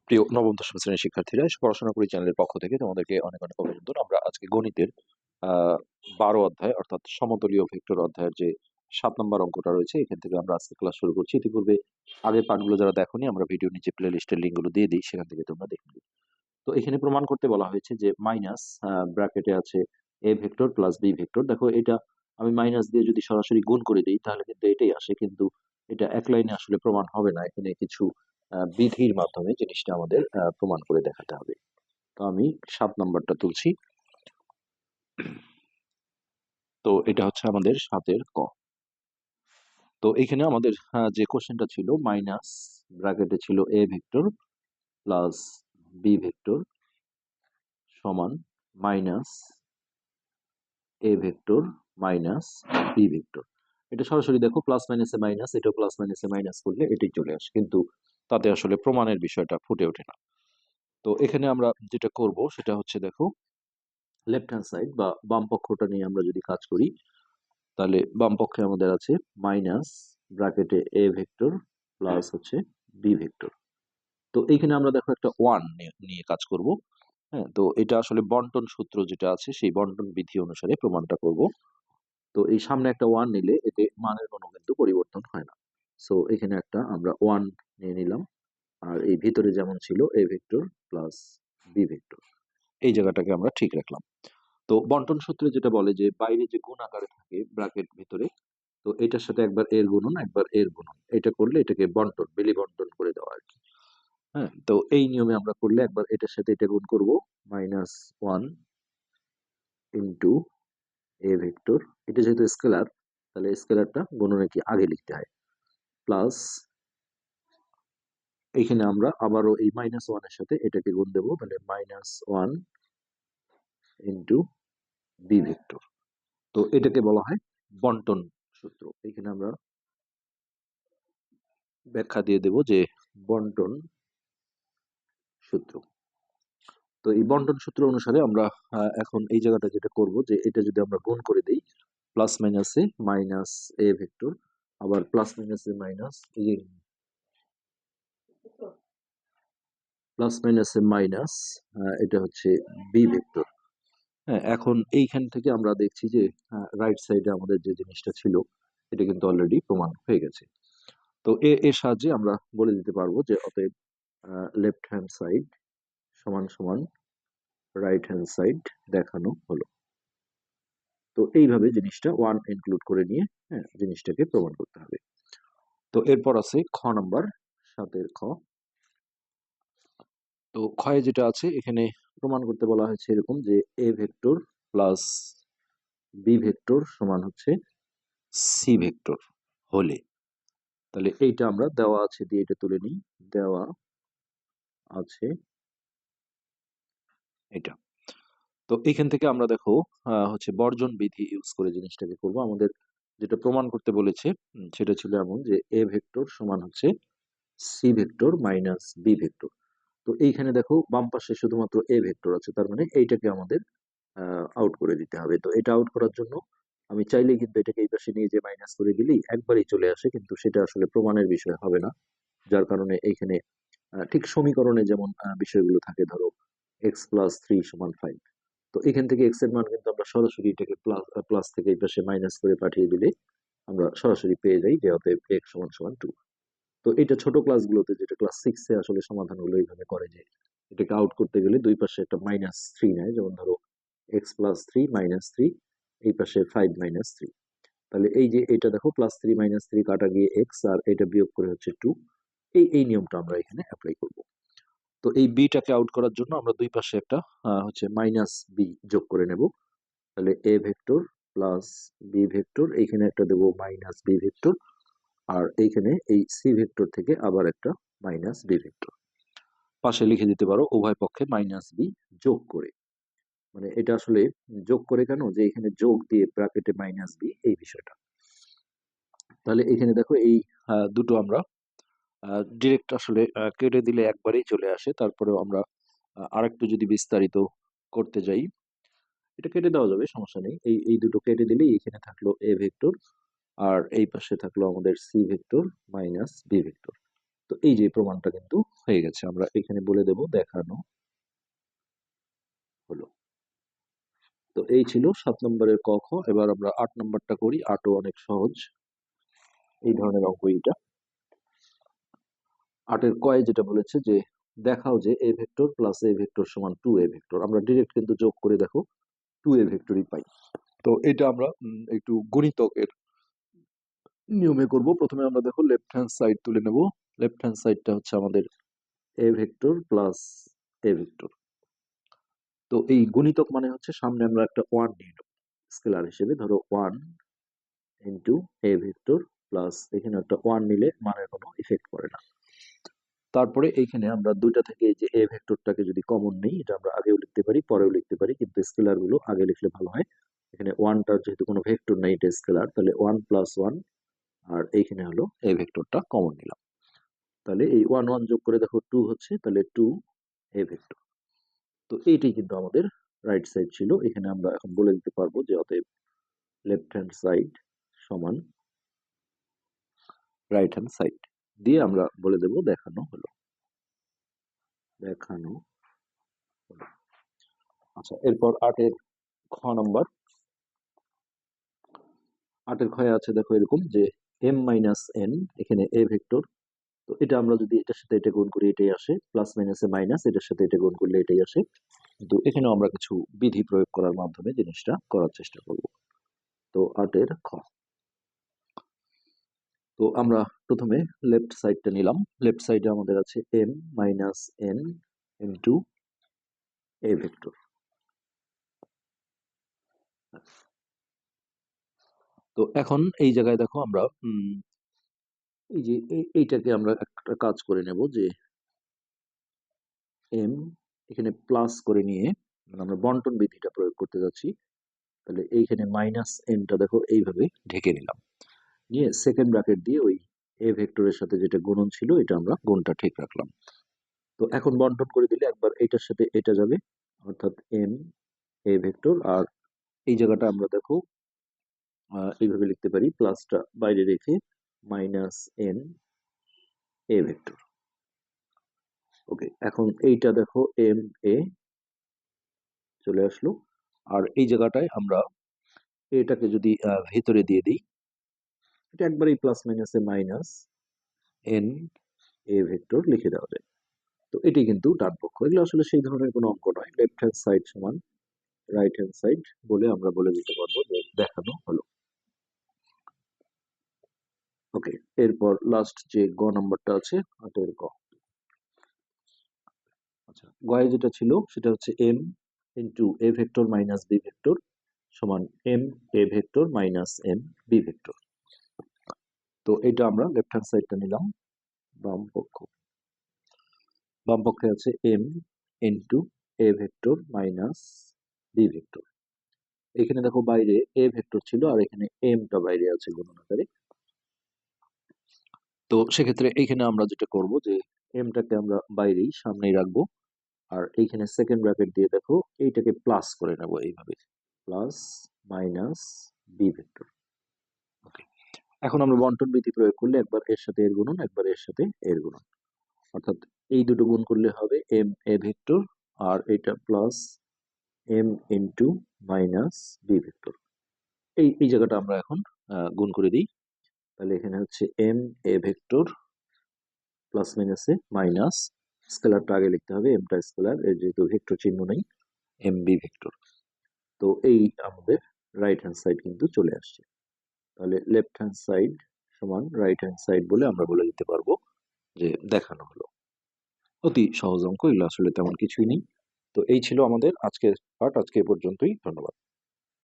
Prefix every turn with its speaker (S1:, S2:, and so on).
S1: প্রিয় নবম দশম শ্রেণীর শিক্ষার্থীরা, পড়াশোনা করি চ্যানেলের পক্ষ থেকে তোমাদেরকে অনেক অনেক অভিনন্দন। আমরা আজকে গণিতের 12 অধ্যায় অর্থাৎ সমতলীয় ভেক্টর অধ্যায়ের যে 7 নম্বর অঙ্কটা রয়েছে এখান থেকে আমরা আজকে ক্লাস শুরু করছি। ইতিপূর্বে আগের পাঠগুলো যারা দেখোনি, আমরা ভিডিও নিচে প্লে লিস্টের লিঙ্কগুলো দিয়ে দিই, সেখান থেকে তোমরা দেখে নিবে। তো এখানে প্রমাণ করতে বলা হয়েছে যে মাইনাস ব্র্যাকেটে আছে A vector plus B vector. দেখো, এটা আমি মাইনাস দিয়ে যদি সরাসরি গুণ করে দিই তাহলে কিন্তু এটাই আসে, কিন্তু এটা এক লাইনে আসলে প্রমাণ হবে না। এখানে কিছু বিধির মাধ্যমে জিনিসটা আমাদের প্রমাণ করে দেখাতে হবে। তো আমি 7 নাম্বারটা তুলছি। তো এটা হচ্ছে আমাদের 7-এর ক। তো এখানে আমাদের যে কোশ্চেনটা ছিল, মাইনাস ব্র্যাকেটে ছিল A vector plus B vector সমান minus A vector minus B vector. এটা সরাসরি দেখো, প্লাস মাইনাসে মাইনাস, এটাও প্লাস মাইনাসে মাইনাস করলে এটাই চলে আসে, কিন্তু তাতে আসলে প্রমাণের বিষয়টা ফুটে ওঠে না। তো এখানে আমরা যেটা করব সেটা হচ্ছে, দেখো, লেফট হ্যান্ড সাইড বা বাম পক্ষটা নিয়ে আমরা যদি কাজ করি, তাহলে বাম পক্ষে আমাদের আছে মাইনাস ব্র্যাকেটে এ ভেক্টর প্লাস হচ্ছে বি ভেক্টর। তো এইখানে আমরা দেখো একটা ওয়ান নিয়ে কাজ করব। হ্যাঁ, তো এটা আসলে বন্টন সূত্র যেটা আছে সেই বন্টন বিধি অনুসারে প্রমাণটা করব। তো এই সামনে একটা ওয়ান নিলে এতে মানের কোনো কিন্তু পরিবর্তন হয় না। সো এখানে একটা আমরা ওয়ান নিয়ে নিলাম, আর এই ভিতরে যেমন ছিল A vector plus B vector, এই জায়গাটাকে আমরা ঠিক রাখলাম। তো বন্টন সূত্রে যেটা বলে যে বাইরে যে গুণ আকারে থাকে ব্র্যাকেট ভিতরে, তো এটার সাথে একবার এর গুণন একবার এর গুণন, এটা করলে এটাকে বন্টন, বিলি বন্টন করে দেওয়া আর কি। হ্যাঁ, তো এই নিয়মে আমরা করলে একবার এটার সাথে এটা গুণ করব, minus one into A vector. এটা যেহেতু স্কেলার, তাহলে স্কেলারটা গুণনে কি আগে লিখতে হয়, প্লাস এখানে আমরা আবারও এই মাইনাস ওয়ানের সাথে এটাকে গুণ দেবো, তাহলে minus one into B vector. তো এটাকে বলা হয় বন্টন সূত্র। এখানে আমরা ব্যাখ্যা দিয়ে দেব যে বন্টন সূত্র। তো এই বন্টন সূত্র অনুসারে আমরা এখন এই জায়গাটা যেটা করব, যে এটা যদি আমরা গুণ করে দিই, প্লাস মাইনাসে মাইনাস এ ভেক্টর, আবার প্লাস মাইনাসে মাইনাস, এই যে প্লাস মাইনাসে মাইনাস, এটা হচ্ছে বি ভেক্টর। হ্যাঁ, এখন এইখান থেকে আমরা দেখছি যে রাইট সাইডে আমাদের যে জিনিসটা ছিল এটা কিন্তু অলরেডি প্রমাণ হয়ে গেছে। তো এর সাহায্যে আমরা বলে দিতে পারবো যে অতএব লেফট হ্যান্ড সাইড সমান সমান রাইট হ্যান্ড সাইড দেখানো হলো। তো এইভাবে জিনিসটা ওয়ান ইনক্লুড করে নিয়ে জিনিসটাকে প্রমাণ করতে হবে। তো এরপর আছে খ নাম্বার, 7-এর খ। তো ক্ষয়ে যেটা আছে এখানে প্রমাণ করতে বলা হয়েছে এরকম যে A vector plus B vector সমান হচ্ছে সি ভেক্টর হলে, তাহলে এইটা আমরা দেওয়া আছে দিয়ে এটা তুলে নিই, দেওয়া আছে এটা। তো এখান থেকে আমরা দেখো হচ্ছে বর্জন বিধি ইউজ করে জিনিসটাকে করব। আমাদের যেটা প্রমাণ করতে বলেছে সেটা ছিল এমন যে এ ভেক্টর সমান হচ্ছে C vector minus B vector. তো এইখানে দেখো বাম পাশে শুধুমাত্র এ ভেক্টর আছে, তার মানে এইটাকে আমাদের আউট করে দিতে হবে। তো এটা আউট করার জন্য আমি চাইলে কিন্তু এটাকে এই পাশে নিয়ে যে মাইনাস করে দিলেই একবারই চলে আসে, কিন্তু সেটা আসলে প্রমাণের বিষয় হবে না। যার কারণে এইখানে ঠিক সমীকরণে যেমন বিষয়গুলো থাকে, ধরো এক্স প্লাস থ্রি সমান ফাইভ, তো এখান থেকে এক্স এর মান কিন্তু আমরা সরাসরি এটাকে প্লাস প্লাস থেকে এই পাশে মাইনাস করে পাঠিয়ে দিলে আমরা সরাসরি পেয়ে যাই যে অতএব এক্স সমান সমান টু। তো এটা ছোট ক্লাসগুলোতে, যেটা ক্লাস সিক্সে আসলে সমাধানগুলো এইভাবে করে, যে এটাকে আউট করতে গেলে দুই পাশে একটা মাইনাস থ্রি নেয়, যেমন ধরো x plus three minus three, এই পাশে ফাইভ মাইনাস থ্রি। তাহলে এই যে এটা দেখো, প্লাস থ্রি মাইনাস থ্রি কাটা গিয়ে এক্স, আর এটা বিয়োগ করে হচ্ছে টু। এই নিয়মটা আমরা এখানে অ্যাপ্লাই করব। তো এই বিটাকে আউট করার জন্য আমরা দুই পাশে একটা হচ্ছে মাইনাস বি যোগ করে নেব। তাহলে A vector plus B vector, এইখানে একটা দেবো মাইনাস বি ভেক্টর, আর এইখানে এই সি ভেক্টর থেকে আবার একটা মাইনাস বি ভেক্টর। পাশে লিখে দিতে পারো উভয় পক্ষে মাইনাস বি যোগ করে। মানে এটা আসলে যোগ করে কেন, যে এখানে যোগ দিয়ে ব্র্যাকেটে মাইনাস বি, এই বিষয়টা। তাহলে এখানে দেখো এই দুটো আমরা ডিরেক্ট আসলে কেটে দিলে একবারেই চলে আসে। তারপরেও আমরা আরেকটু যদি বিস্তারিত করতে যাই, এটা কেটে দেওয়া যাবে, সমস্যা নেই। এই দুটো কেটে দিলেই এখানে থাকলো এ ভেক্টর, আর এই পাশে থাকলো আমাদের C vector minus B vector. তো এই যে প্রমাণটা কিন্তু হয়ে গেছে, আমরা এখানে বলে দেব দেখানো হলো। তো এই ছিল 7 নম্বরের ক খ। এবার আমরা 8 নম্বরটা করি। 8ও অনেক সহজ এই ধরনের অঙ্ক এইটা। 8এর কয়ে যেটা বলেছে যে দেখাও যে A vector plus A vector সমান 2a ভেক্টর। আমরা ডিরেক্ট কিন্তু যোগ করে দেখো 2a ভেক্টরই পাই। তো এটা আমরা একটু গণিতকের নিয়মে করব। প্রথমে আমরা দেখো লেফট হ্যান্ড সাইড তুলে নেব। লেফট হ্যান্ড সাইডটা হচ্ছে আমাদের এ ভেক্টর প্লাস এ ভেক্টর। তো এই গুণিতক মানে হচ্ছে সামনে আমরা একটা 1 নিয়ে নেব স্কেলার হিসেবে। ধরো 1 ইন্টু এ ভেক্টর প্লাস এখানে একটা 1 নিলে মানের কোনো ইফেক্ট পড়ে না। তারপরে এইখানে আমরা দুইটা থেকে এই যে এ ভেক্টরটাকে যদি কমন নেই, এটা আমরা আগেও লিখতে পারি পরেও লিখতে পারি, কিন্তু স্কেলার গুলো আগে লিখলে ভালো হয়। এখানে 1টার যেহেতু কোনো ভেক্টর নাই, এটা স্কেলার, তাহলে 1 প্লাস 1, আর এইখানে হলো এ ভেক্টরটা কমন নিলাম। তাহলে এই 1 1 যোগ করে দেখো 2 হচ্ছে, তাহলে 2 এ ভেক্টর। তো এইটাই কিন্তু আমাদের রাইট সাইড ছিল। এখানে আমরা এখন বলে দিতে পারবো যে অতএব লেফট হ্যান্ড সাইড সমান রাইট হ্যান্ড সাইড দিয়ে আমরা বলে দেব দেখানো হলো। দেখানো হলো। আচ্ছা, এরপর 8এর খ নম্বর। 8এর ক্ষয়ে আছে দেখো এরকম যে m মাইনাস n, এখানে a ভেক্টর। তো এটা আমরা যদি এটার সাথে এটা গুণ করি এটাই আসে, প্লাস মাইনাসে মাইনাস, এটার সাথে এটা গুণ করলে এটাই আসে। কিন্তু এখানেও আমরা কিছু বিধি প্রয়োগ করার মাধ্যমে জিনিসটা করার চেষ্টা করব। তো 8এর খ। তো আমরা প্রথমে লেফট সাইডটা নিলাম। লেফট সাইডে আমাদের আছে m minus n into a vector. তো এখন এই জায়গায় দেখো আমরা এই যে এইটাকে আমরা একটা কাজ করে নেব যে m এখানে প্লাস করে নিয়ে, মানে আমরা বন্টন বিধিটা প্রয়োগ করতে যাচ্ছি। তাহলে এইখানে মাইনাস এনটা দেখো এইভাবে ঢেকে নিলাম, নিয়ে সেকেন্ড ব্র্যাকেট দিয়ে ওই এ ভেক্টরের সাথে যেটা গুণন ছিল এটা আমরা গুণটা ঠিক রাখলাম। তো এখন বন্টন করে দিলে একবার এটার সাথে এটা যাবে, অর্থাৎ এম এ ভেক্টর। আর এই জায়গাটা আমরা দেখো এইভাবে লিখতে পারি, প্লাসটা বাইরে রেখে মাইনাস এন এ ভেক্টর। ওকে, এখন এইটা দেখো এম এ চলে আসলো। আর এই জায়গাটায় আমরা এটাকে যদি ভেতরে দিয়ে দিই, এটা একবারেই প্লাস মাইনাসে মাইনাস এন এ ভেক্টর লিখে দেওয়া যায়। তো এটি কিন্তু ডান পক্ষ। এগুলো আসলে সেই ধরনের কোনো অঙ্ক নয়। লেফট হ্যান্ড সাইড সমান রাইট হ্যান্ড সাইড বলে আমরা বলে দিতে পারবো যে দেখানো হলো। ওকে, এরপর লাস্ট যে গ নাম্বারটা আছে 8এর গ। আচ্ছা, গয়ে যেটা ছিল সেটা হচ্ছে M into A vector minus B vector সমান M A vector minus M B vector. তো এটা আমরা লেফট হ্যান্ড সাইডটা নিলাম, বাম পক্ষ। বাম পক্ষে আছে M into A vector minus B vector. এখানে দেখো বাইরে এ ভেক্টর ছিল আর এখানে এমটা বাইরে আছে গুণন আকারে। তো সেক্ষেত্রে এইখানে আমরা যেটা করব যে এমটাকে আমরা বাইরেই সামনেই রাখবো, আর এইখানে সেকেন্ড ব্র্যাকেট দিয়ে দেখো এইটাকে প্লাস করে নেব এইভাবে, প্লাস মাইনাস বি ভেক্টর। ওকে, এখন আমরা বন্টন বিধি প্রয়োগ করলে একবার এর সাথে এর গুণন, একবার এর সাথে এর গুণন, অর্থাৎ এই দুটো গুণ করলে হবে এম এ ভেক্টর, আর এটা plus M into minus B vector. এই এই জায়গাটা আমরা এখন গুণ করে দিই। তাহলে এখানে হচ্ছে এম এ ভেক্টর প্লাস মাইনাসে মাইনাস, স্কেলারটা আগে লিখতে হবে, এমটা স্কেলার, এর যেহেতু ভেক্টর চিহ্ন নেই, এম বি ভেক্টর। তো এই আমাদের রাইট হ্যান্ড সাইড কিন্তু চলে আসছে। তাহলে লেফট হ্যান্ড সাইড সমান রাইট হ্যান্ড সাইড বলে আমরা বলে দিতে পারবো যে দেখানো হলো। অতি সহজ অঙ্ক, এগুলো আসলে তেমন কিছুই নেই। তো এই ছিল আমাদের আজকের পাঠ। আজকে এ পর্যন্তই, ধন্যবাদ।